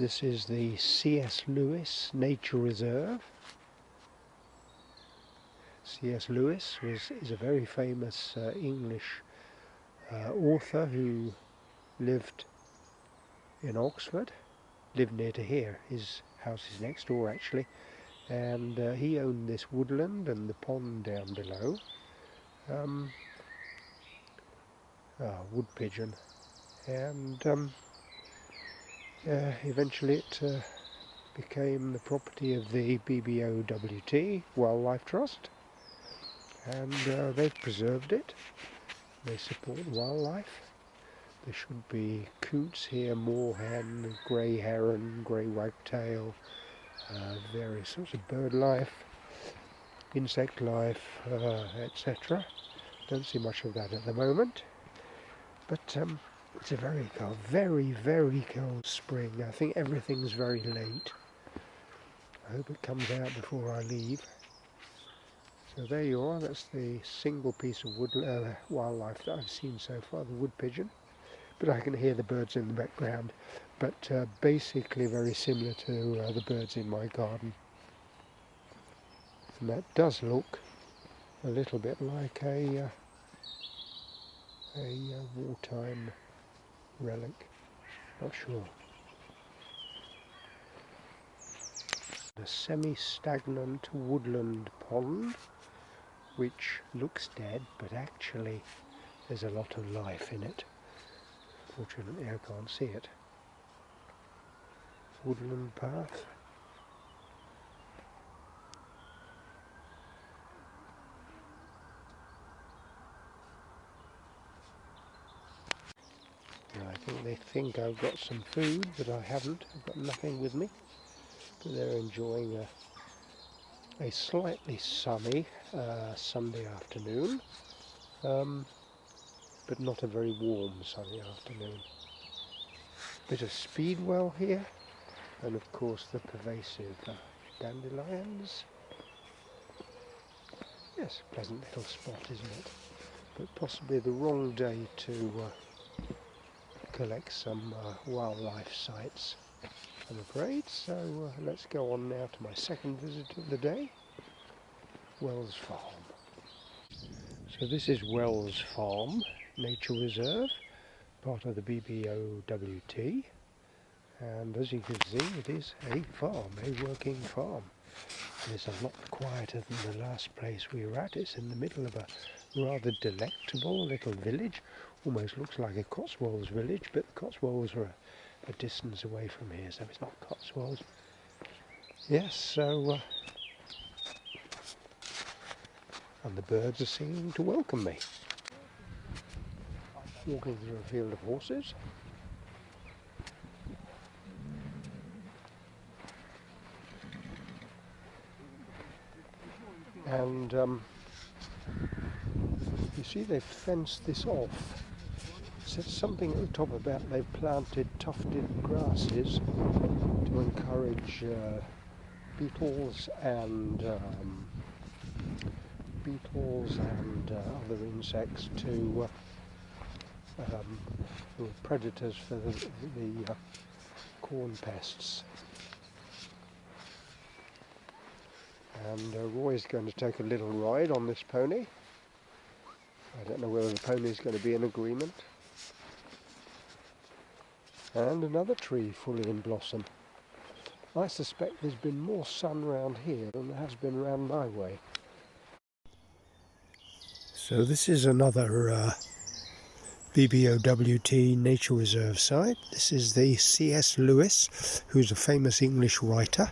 This is the C.S. Lewis Nature Reserve. C.S. Lewis is a very famous English author who lived in Oxford, lived near to here. His house is next door actually, and he owned this woodland and the pond down below. Wood pigeon, and eventually it became the property of the BBOWT Wildlife Trust, and they've preserved it. They support wildlife. There should be coots here, moorhen, grey heron, grey wagtail, various sorts of bird life, insect life, etc. Don't see much of that at the moment, but it's a very cold, very cold spring. I think everything's very late. I hope it comes out before I leave. So there you are, that's the single piece of wildlife that I've seen so far, the wood pigeon. But I can hear the birds in the background, but basically very similar to the birds in my garden. And that does look a little bit like a wartime relic, not sure. A semi-stagnant woodland pond, which looks dead, but actually there's a lot of life in it. Fortunately I can't see it. Woodland path. I think they think I've got some food, but I haven't. I've got nothing with me. But they're enjoying a slightly sunny Sunday afternoon, but not a very warm sunny afternoon. Bit of speedwell here, and of course the pervasive dandelions. Yes, pleasant little spot, isn't it? But possibly the wrong day to collect some wildlife sites, I'm afraid. So let's go on now to my second visit of the day, Wells Farm. So this is Wells Farm Nature Reserve, part of the BBOWT, and as you can see it is a farm, a working farm. It's a lot quieter than the last place we were at. It's in the middle of a rather delectable little village. Almost looks like a Cotswolds village, but the Cotswolds are a distance away from here, so it's not Cotswolds. Yes, so and the birds are singing to welcome me. Walking through a field of horses. And you see they've fenced this off. It says something at the top about they've planted tufted grasses to encourage beetles and other insects to who are predators for the corn pests. And Roy's going to take a little ride on this pony. I don't know whether the pony is going to be in agreement. And another tree fully in blossom. I suspect there's been more sun round here than there has been round my way. So this is another BBOWT Nature Reserve site. This is the C.S. Lewis, who's a famous English writer.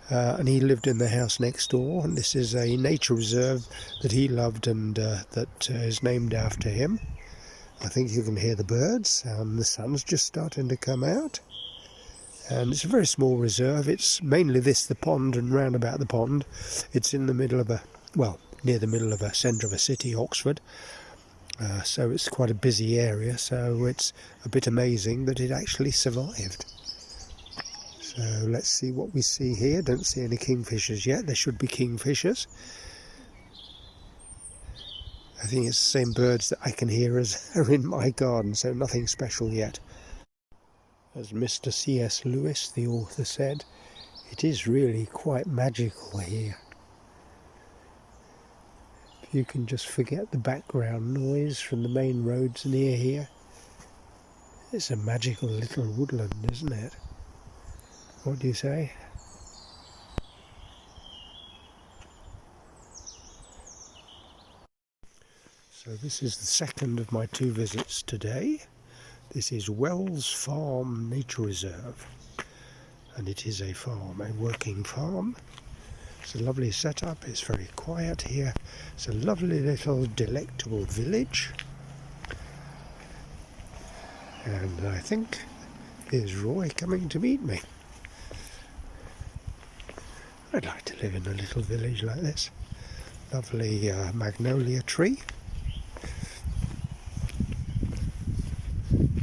And he lived in the house next door, and this is a nature reserve that he loved and that is named after him. I think you can hear the birds, and the sun's just starting to come out. And it's a very small reserve. It's mainly the pond and round about the pond. It's in the middle of near the middle of a centre of a city, Oxford. So it's quite a busy area, so it's a bit amazing that it actually survived. So let's see what we see here. Don't see any kingfishers yet. There should be kingfishers. I think it's the same birds that I can hear as are in my garden, so nothing special yet. As Mr. C.S. Lewis, the author, said, it is really quite magical here. If you can just forget the background noise from the main roads near here, it's a magical little woodland, isn't it? What do you say? So this is the second of my 2 visits today. This is Wells Farm Nature Reserve, and it is a farm, a working farm. It's a lovely setup, it's very quiet here. It's a lovely little delectable village. And I think here's Roy coming to meet me. I'd like to live in a little village like this. Lovely magnolia tree.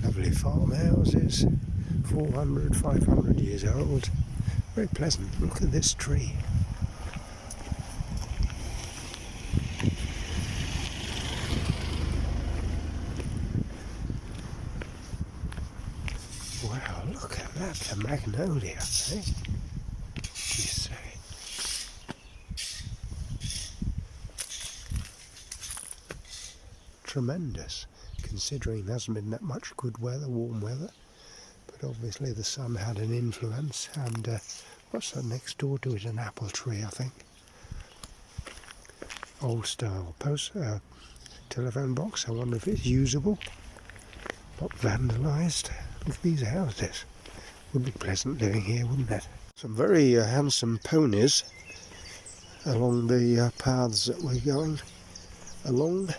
Lovely farmhouses, 400, 500 years old. Very pleasant. Look at this tree. Wow, look at that, the magnolia, eh? What do you say? Tremendous, considering there hasn't been that much good weather, warm weather. But obviously the sun had an influence, and what's that next door to it? An apple tree, I think. Old style telephone box. I wonder if it's usable, not vandalised. Look at these houses. Would be pleasant living here, wouldn't it? Some very handsome ponies along the paths that we're going along.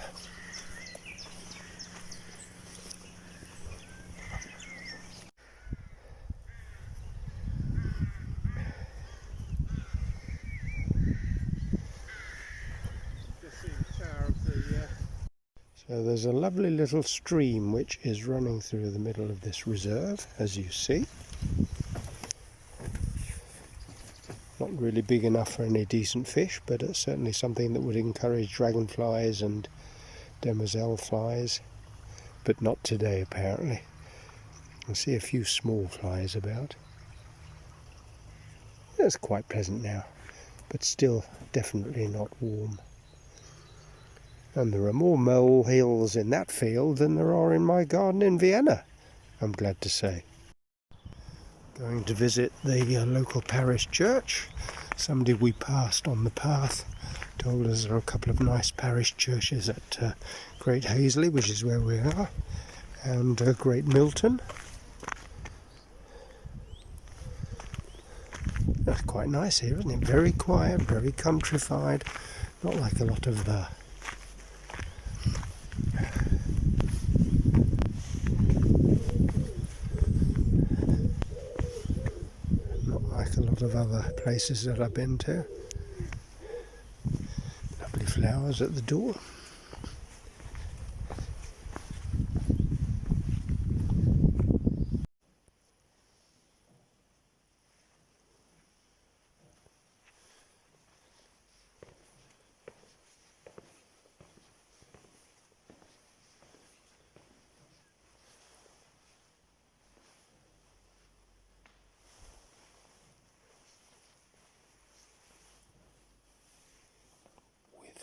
So there's a lovely little stream which is running through the middle of this reserve, as you see. Not really big enough for any decent fish, but it's certainly something that would encourage dragonflies and demoiselle flies, but not today apparently. I see a few small flies about. It's quite pleasant now, but still definitely not warm. And there are more molehills in that field than there are in my garden in Vienna, I'm glad to say. Going to visit the local parish church. Somebody we passed on the path told us there are a couple of nice parish churches at Great Hazley, which is where we are, and Great Milton. That's quite nice here, isn't it? Very quiet, very countrified, not like a lot of other places that I've been to. Lovely flowers at the door.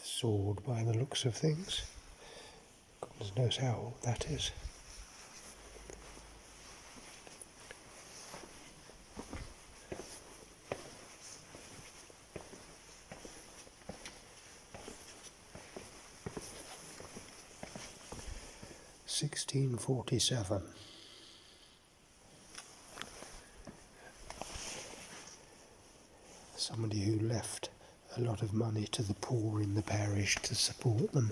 Sword by the looks of things. Goodness knows how old that is. (1647). Somebody who left a lot of money to the poor in the parish to support them.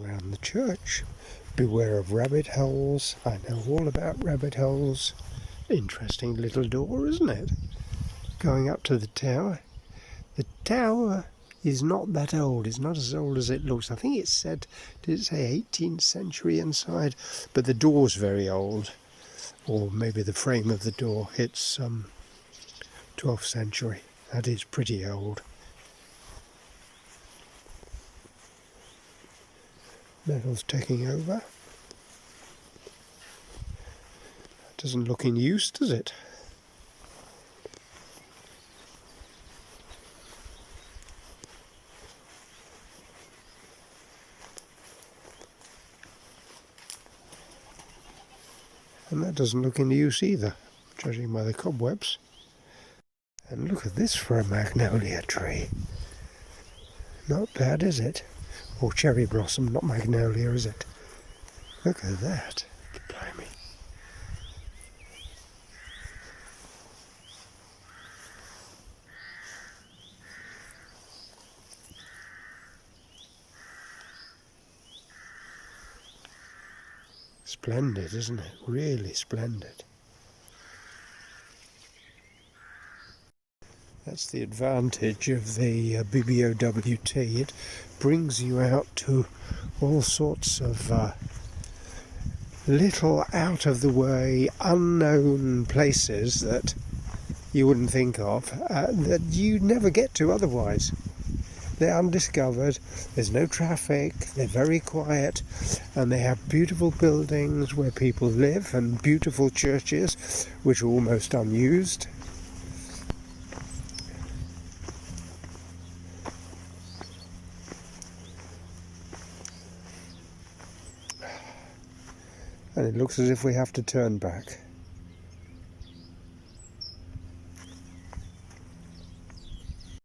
around the church. Beware of rabbit holes. I know all about rabbit holes. Interesting little door, isn't it? Going up to the tower. The tower is not that old. It's not as old as it looks. I think it said, did it say 18th century inside? But the door's very old. Or maybe the frame of the door. It's 12th century. That is pretty old. Metal's taking over. That doesn't look in use, does it? And that doesn't look in use either, judging by the cobwebs. And look at this for a magnolia tree. Not bad, is it? Or cherry blossom, not magnolia, is it? Look at that. Blimey. Splendid, isn't it? Really splendid. That's the advantage of the BBOWT. It brings you out to all sorts of little out-of-the-way, unknown places that you wouldn't think of, that you never get to otherwise. They're undiscovered, there's no traffic, they're very quiet, and they have beautiful buildings where people live and beautiful churches which are almost unused. And it looks as if we have to turn back.